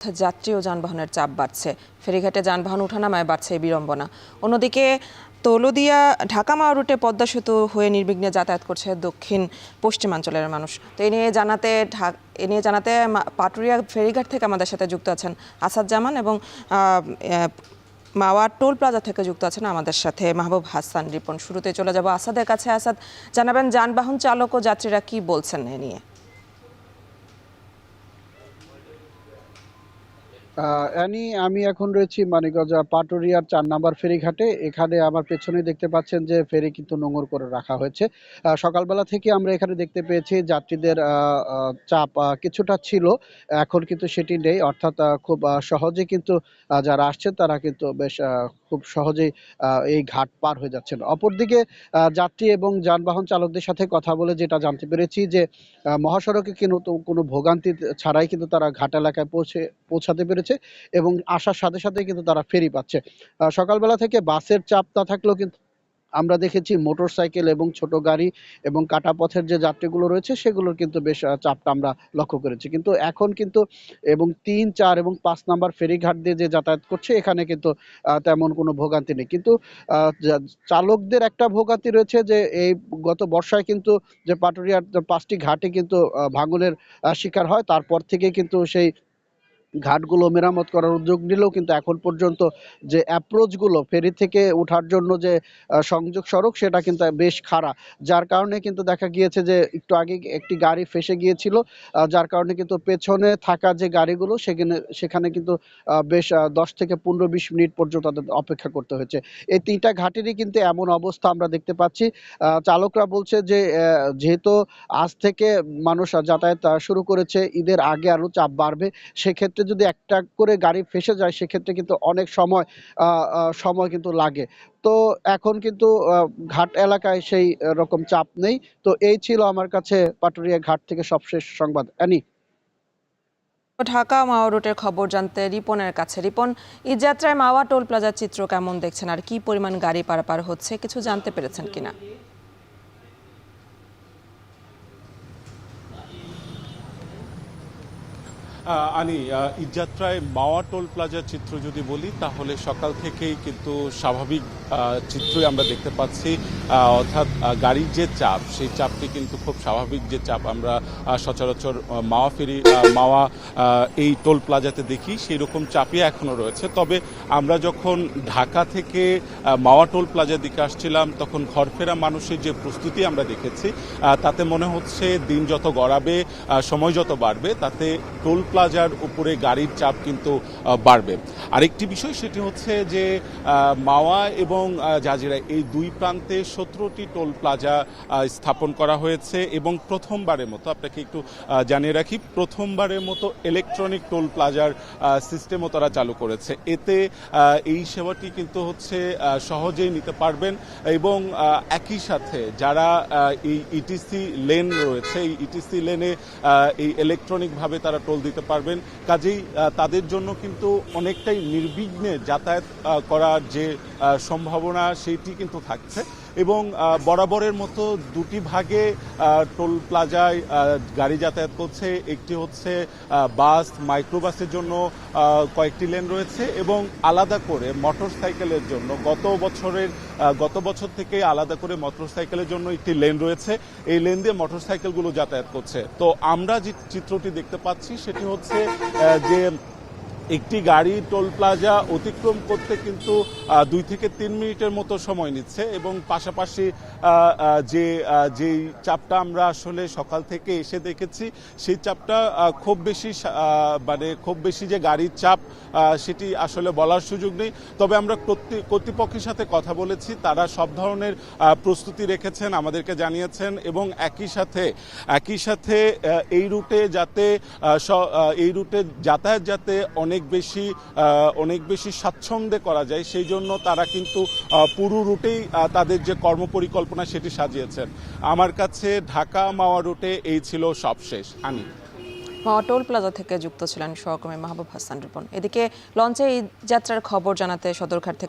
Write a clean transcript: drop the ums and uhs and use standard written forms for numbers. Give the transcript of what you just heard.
যাত্রী ও যানবাহনের চাপ বাড়ছে। ফেরিঘাটে যানবাহন ওঠানামায় বাড়ছে বিড়ম্বনা। অন্যদিকে তৌলদিয়া ঢাকা মাওয়া রুটে পদ্মা সেতু হয়ে নির্বিঘ্নে যাতায়াত করছে দক্ষিণ পশ্চিমাঞ্চলের মানুষ। তো এ নিয়ে জানাতে পাটুরিয়া ফেরিঘাট থেকে আমাদের সাথে যুক্ত আছেন আসাদ জামান এবং মাওয়া টোল প্লাজা থেকে যুক্ত আছেন আমাদের সাথে মাহবুব হাসান রিপন। শুরুতে চলে যাব আসাদের কাছে। আসাদ, জানাবেন যানবাহন চালক ও যাত্রীরা কি বলছেন এ নিয়ে? আমি এখন রয়েছি মানিকগঞ্জ পাটুরিয়ার ৪ নাম্বার ফেরিঘাটে। এখানে আমার পেছনে দেখতে পাচ্ছেন যে ফেরি কিন্তু নোঙর করে রাখা হয়েছে। সকালবেলা থেকে আমরা এখানে দেখতে পেয়েছি যাত্রীদের চাপ কিছুটা ছিল, এখন কিন্তু সেটি নেই। অর্থাৎ খুব সহজেই কিন্তু যারা আসছেন তারা কিন্তু বেশ খুব সহজেই এই ঘাট পার হয়ে যাচ্ছেন। অপরদিকে যাত্রী এবং যানবাহন চালকদের সাথে কথা বলে যেটা জানতে পেরেছি যে মহাসড়কে কিন্তু কোনো ভোগান্তি ছাড়াই কিন্তু তারা ঘাট এলাকায় পৌঁছাতে পেরেছে এবং আসার সাথে সাথে কিন্তু তারা ফেরি পাচ্ছে। সকালবেলা থেকে বাসের চাপ না থাকলেও কিন্তু আমরা দেখেছি মোটরসাইকেল এবং ছোট গাড়ি এবং কাটা পথের যে যাত্রীগুলো রয়েছে সেগুলোর কিন্তু বেশ চাপটা আমরা লক্ষ্য করেছি। কিন্তু এখন কিন্তু এবং ৩, ৪ এবং ৫ নাম্বার ফেরিঘাট দিয়ে যে যাতায়াত করছে এখানে কিন্তু তেমন কোনো ভোগান্তি নেই। কিন্তু চালকদের একটা ভোগান্তি রয়েছে যে এই গত বর্ষায় কিন্তু যে পাটুরিয়ার ৫টি ঘাটে কিন্তু ভাঙনের শিকার হয়। তারপর থেকে কিন্তু সেই ঘাটগুলো মেরামত করার উদ্যোগ নিলেও কিন্তু এখন পর্যন্ত যে অ্যাপ্রোচগুলো ফেরি থেকে ওঠার জন্য যে সংযোগ সড়ক সেটা কিন্তু বেশ খাড়া। যার কারণে কিন্তু দেখা গিয়েছে যে একটু আগে একটি গাড়ি ফেঁসে গিয়েছিল। যার কারণে কিন্তু পেছনে থাকা যে গাড়িগুলো সেখানে কিন্তু বেশ ১০ থেকে ১৫-২০ মিনিট পর্যন্ত তাদের অপেক্ষা করতে হয়েছে। এই ৩ টা ঘাটেরই কিন্তু এমন অবস্থা আমরা দেখতে পাচ্ছি। চালকরা বলছে যে যেহেতু আজ থেকে মানুষ যাতায়াত শুরু করেছে, ঈদের আগে আরো চাপ বাড়বে। সেক্ষেত্রে যদি একটা করে গাড়ি ফেঁসে যায় সেক্ষেত্রে কিন্তু অনেক সময় কিন্তু লাগে। তো এখন কিন্তু ঘাট এলাকায় সেই রকম চাপ নেই। তো এই ছিল আমার কাছে পাটুরিয়া ঘাট থেকে সবশেষ সংবাদ। অ্যানি। ঢাকা মাওয়া রুটের খবর জানতে রিপনের কাছে। রিপন, ঈদযাত্রায় মাওয়া টোল প্লাজার চিত্র কেমন দেখছেন আর কি পরিমাণ গাড়ি পারাপার হচ্ছে কিছু জানতে পেরেছেন কিনা? ঈদযাত্রায় মাওয়া টোল প্লাজার চিত্র যদি বলি তাহলে সকাল থেকেই কিন্তু স্বাভাবিক চিত্রই আমরা দেখতে পাচ্ছি। অর্থাৎ গাড়ির যে চাপ সেই চাপটি কিন্তু খুব স্বাভাবিক যে চাপ আমরা সচরাচর মাওয়া এই টোল প্লাজাতে দেখি সেই রকম চাপই এখনও রয়েছে। তবে আমরা যখন ঢাকা থেকে মাওয়া টোল প্লাজার দিকে আসছিলাম তখন ঘরফেরা মানুষের যে প্রস্তুতি আমরা দেখেছি তাতে মনে হচ্ছে দিন যত গড়াবে, সময় যত বাড়বে তাতে টোল প্লাজার উপরে গাড়ির চাপ কিন্তু বাড়বে। আরেকটি বিষয় সেটি হচ্ছে যে মাওয়া এবং জাজিরা এই দুই প্রান্তে 17টি টোল প্লাজা স্থাপন করা হয়েছে এবং প্রথমবারের মতো আপনাকে একটু জানিয়ে রাখি, প্রথমবারের মতো ইলেকট্রনিক টোল প্লাজার সিস্টেমও তারা চালু করেছে। এতে এই সেবাটি কিন্তু হচ্ছে সহজেই নিতে পারবেন এবং একই সাথে যারা এই ইটিসি লেন রয়েছে এই ইটিসি লেনে এই ইলেকট্রনিকভাবে তারা টোল দিতে পারবেন। কাজেই তাদের জন্য কিন্তু অনেকটাই নির্বিঘ্নে যাতায়াত করার যে সম্ভাবনা সেইটি কিন্তু থাকছে এবং বরাবরের মতো দুটি ভাগে টোল প্লাজায় গাড়ি যাতায়াত করছে। একটি হচ্ছে বাস, মাইক্রোবাসের জন্য কয়েকটি লেন রয়েছে এবং আলাদা করে মোটরসাইকেলের জন্য গত বছর থেকে আলাদা করে মোটরসাইকেলের জন্য একটি লেন রয়েছে। এই লেন দিয়ে মোটরসাইকেলগুলো যাতায়াত করছে। তো আমরা যে চিত্রটি দেখতে পাচ্ছি সেটি হচ্ছে যে একটি গাড়ি টোল প্লাজা অতিক্রম করতে কিন্তু 2 থেকে 3 মিনিটের মতো সময় নিচ্ছে এবং পাশাপাশি যেই চাপটা আমরা আসলে সকাল থেকে এসে দেখেছি সেই চাপটা খুব বেশি যে গাড়ির চাপ সেটি আসলে বলার সুযোগ নেই। তবে আমরা কর্তৃপক্ষের সাথে কথা বলেছি, তারা সব ধরনের প্রস্তুতি রেখেছেন, আমাদেরকে জানিয়েছেন এবং একই সাথে এই রুটে যাতায়াত যাতে অনেক বেশি স্বাচ্ছন্দ্যে করা যায় সেই জন্য তারা কিন্তু পুরো রুটেই তাদের যে কর্মপরিকল্পনা সেটি সাজিয়েছেন। আমার কাছে ঢাকা মাওয়া রুটে এই ছিল সবশেষ। মাওয়া টোল প্লাজা থেকে যুক্ত ছিলেন সহকর্মী মাহবুব হাসান রিপন। এদিকে লঞ্চে ঈদযাত্রার খবর জানাতে সদরঘাট থেকে